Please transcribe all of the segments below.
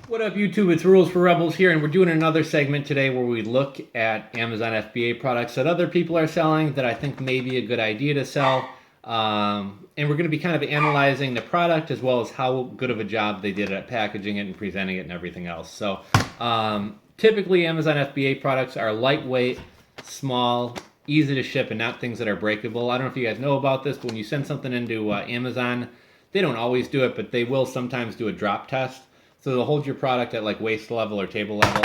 What up, YouTube? It's Rules for Rebels here, and we're doing another segment today where we look at Amazon FBA products that other people are selling that I think may be a good idea to sell. And we're going to be kind of analyzing the product as well as how good of a job they did at packaging it and presenting it and everything else. So, typically, Amazon FBA products are lightweight, small, easy to ship, and not things that are breakable. I don't know if you guys know about this, but when you send something into Amazon, they don't always do it, but they will sometimes do a drop test. So they'll hold your product at like waist level or table level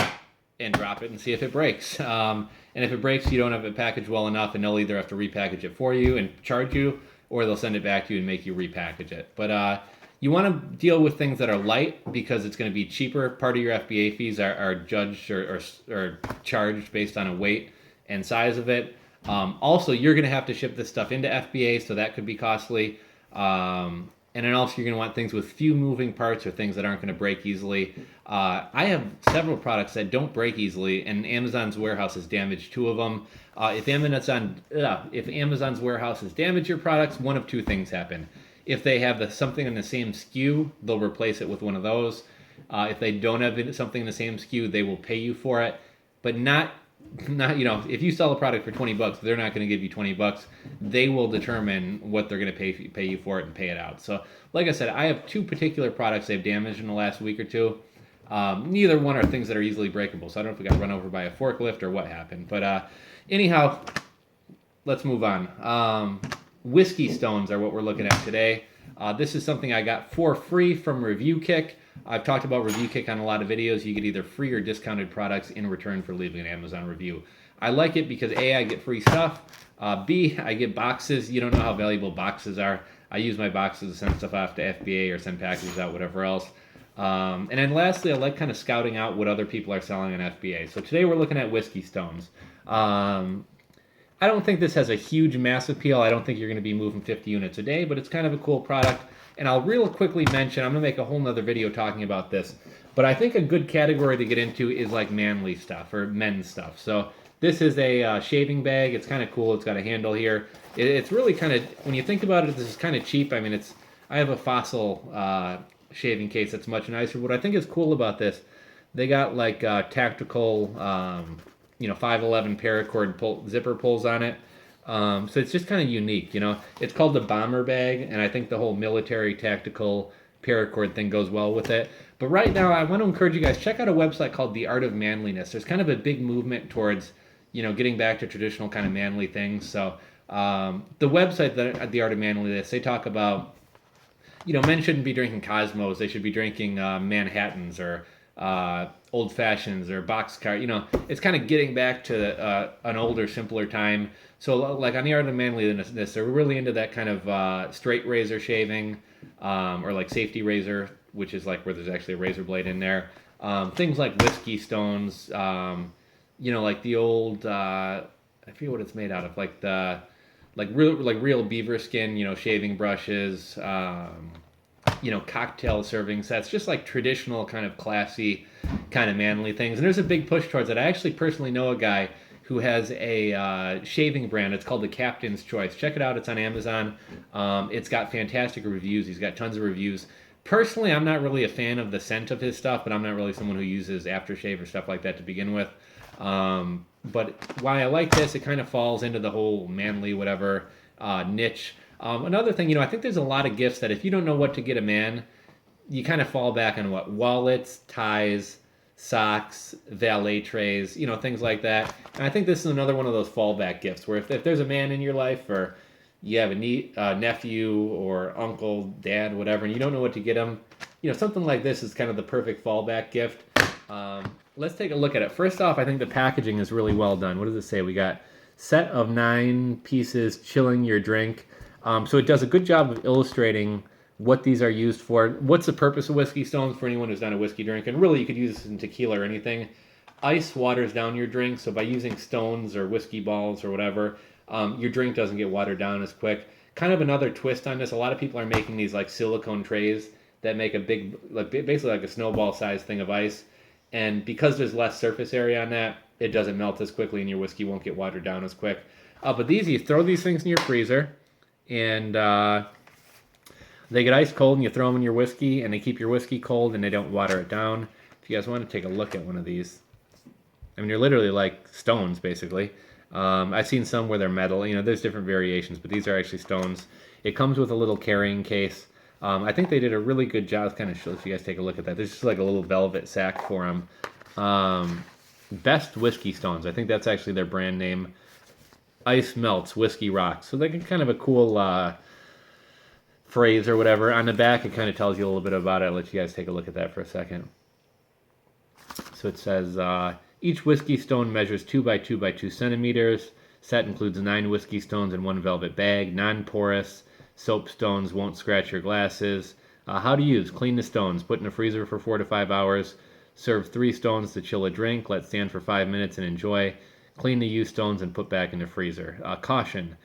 and drop it and see if it breaks. And if it breaks, you don't have it packaged well enough, and they'll either have to repackage it for you and charge you, or they'll send it back to you and make you repackage it. But you want to deal with things that are light because it's going to be cheaper. Part of your FBA fees are judged or charged based on a weight and size of it. Also, you're going to have to ship this stuff into FBA, so that could be costly. And then also you're going to want things with few moving parts or things that aren't going to break easily. I have several products that don't break easily, and Amazon's warehouse has damaged two of them. If Amazon's warehouse has damaged your products, one of two things happen. If they have something in the same SKU, they'll replace it with one of those. If they don't have something in the same SKU, they will pay you for it, but not if you sell a product for $20, they're not going to give you $20. They will determine what they're going to pay you for it and pay it out. So like I said, I have two particular products they've damaged in the last week or two. Neither one are things that are easily breakable, so I don't know if we got run over by a forklift or what happened, but anyhow, let's move on. Whiskey stones are what we're looking at today. This is something I got for free from ReviewKick. I've talked about ReviewKick on a lot of videos. You get either free or discounted products in return for leaving an Amazon review. I like it because A, I get free stuff. B, I get boxes. You don't know how valuable boxes are. I use my boxes to send stuff off to FBA or send packages out, whatever else. And then lastly, I like kind of scouting out what other people are selling on FBA. So today we're looking at whiskey stones. I don't think this has a huge mass appeal. I don't think you're going to be moving 50 units a day, but it's kind of a cool product. And I'll real quickly mention, I'm going to make a whole nother video talking about this, but I think a good category to get into is like manly stuff or men's stuff. So this is a shaving bag. It's kind of cool. It's got a handle here. It's really kind of, when you think about it, this is kind of cheap. I mean, I have a Fossil shaving case that's much nicer. What I think is cool about this, they got like tactical, 511 paracord zipper pulls on it. So it's just kind of unique, It's called the bomber bag, and I think the whole military tactical paracord thing goes well with it. But right now, I want to encourage you guys, check out a website called The Art of Manliness. There's kind of a big movement towards, getting back to traditional kind of manly things. So the website, The Art of Manliness, they talk about, men shouldn't be drinking Cosmos. They should be drinking Manhattans or old fashions or boxcar. It's kind of getting back to an older, simpler time. So like on the Art of Manliness, they're really into that kind of straight razor shaving, or like safety razor, which is like where there's actually a razor blade in there. Things like whiskey stones, like the old, I forget what it's made out of, like real beaver skin, shaving brushes, cocktail serving sets, just like traditional kind of classy kind of manly things. And there's a big push towards it. I actually personally know a guy who has a shaving brand. It's called the Captain's Choice. Check it out. It's on Amazon. It's got fantastic reviews. He's got tons of reviews. Personally, I'm not really a fan of the scent of his stuff, but I'm not really someone who uses aftershave or stuff like that to begin with. But why I like this, it kind of falls into the whole manly whatever niche. Another thing, I think there's a lot of gifts that if you don't know what to get a man, you kind of fall back on wallets, ties, socks, valet trays, things like that. And I think this is another one of those fallback gifts where if there's a man in your life or you have a nephew or uncle, dad, whatever, and you don't know what to get him, something like this is kind of the perfect fallback gift. Let's take a look at it. First off, I think the packaging is really well done. What does it say? We got set of 9 pieces, chilling your drink. So it does a good job of illustrating what these are used for. What's the purpose of whiskey stones for anyone who's not a whiskey drinker? And really, you could use this in tequila or anything. Ice waters down your drink, so by using stones or whiskey balls or whatever, your drink doesn't get watered down as quick. Kind of another twist on this, a lot of people are making these like silicone trays that make a big, basically like a snowball-sized thing of ice. And because there's less surface area on that, it doesn't melt as quickly and your whiskey won't get watered down as quick. But these, you throw these things in your freezer, and they get ice cold, and you throw them in your whiskey, and they keep your whiskey cold, and they don't water it down. if you guys want to take a look at one of these, I mean, they're literally like stones, basically. I've seen some where they're metal. You know, there's different variations, but these are actually stones. It comes with a little carrying case. I think they did a really good job. It's kind of show if you guys take a look at that. There's just like a little velvet sack for them. Best Whiskey Stones. I think that's actually their brand name. Ice melts, whiskey rocks. So they're kind of a cool phrase or whatever. On the back, it kind of tells you a little bit about it. I'll let you guys take a look at that for a second. So it says, each whiskey stone measures 2 by 2 by 2 centimeters. Set includes 9 whiskey stones in one velvet bag. Non-porous. Soap stones won't scratch your glasses. How to use. Clean the stones. Put in a freezer for 4 to 5 hours. Serve 3 stones to chill a drink. Let stand for 5 minutes and enjoy. Clean the used stones and put back in the freezer. Caution.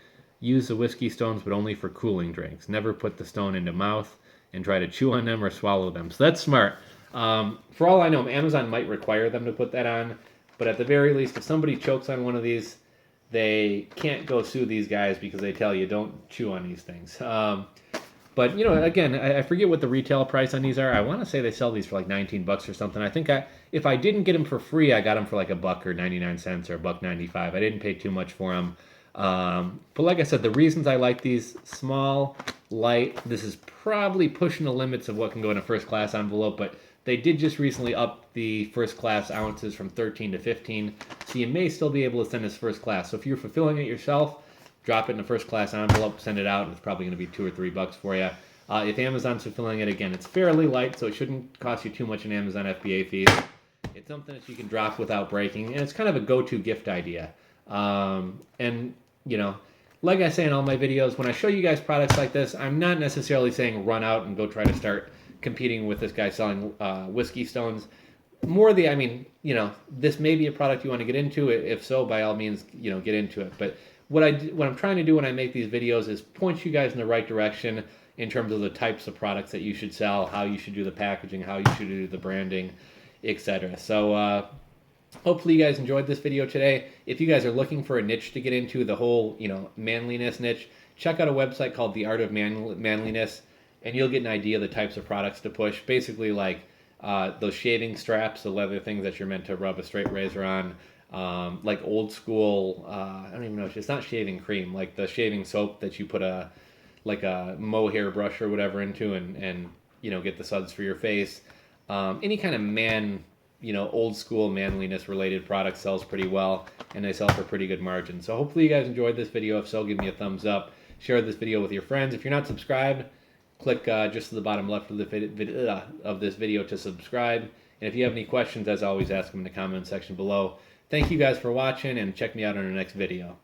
Use the whiskey stones, but only for cooling drinks. Never put the stone into mouth and try to chew on them or swallow them. So that's smart. For all I know, Amazon might require them to put that on, but at the very least, if somebody chokes on one of these, they can't go sue these guys because they tell you don't chew on these things. But, you know, again, I forget what the retail price on these are. I want to say they sell these for like $19 or something. I think if I didn't get them for free, I got them for like $1 or 99 cents or $1.95. I didn't pay too much for them. But like I said, the reasons I like these: small, light. This is probably pushing the limits of what can go in a first class envelope, but they did just recently up the first class ounces from 13 to 15, so you may still be able to send this first class. So if you're fulfilling it yourself, drop it in a first class envelope, send it out, and it's probably going to be $2 or $3 for you. If Amazon's fulfilling it, again, it's fairly light, so it shouldn't cost you too much in Amazon FBA fees. It's something that you can drop without breaking, and it's kind of a go-to gift idea. And, you know, like I say in all my videos, when I show you guys products like this, I'm not necessarily saying run out and go try to start competing with this guy selling whiskey stones. More I mean, you know, this may be a product you want to get into. If so, by all means, you know, get into it. But what I'm trying to do when I make these videos is point you guys in the right direction in terms of the types of products that you should sell, how you should do the packaging, how you should do the branding, etc. So hopefully you guys enjoyed this video today. If you guys are looking for a niche to get into, the whole, you know, manliness niche, check out a website called the Art of Manliness, and you'll get an idea of the types of products to push. Basically, like those shaving straps, the leather things that you're meant to rub a straight razor on, like old school, I don't even know, it's not shaving cream, like the shaving soap that you put a mohair brush or whatever into and you know, get the suds for your face. Any kind of you know, old school manliness related product sells pretty well, and they sell for pretty good margins. So hopefully you guys enjoyed this video. If so, give me a thumbs up. Share this video with your friends. If you're not subscribed, click just to the bottom left of this video to subscribe. And if you have any questions, as always, ask them in the comment section below. Thank you guys for watching, and check me out on our next video.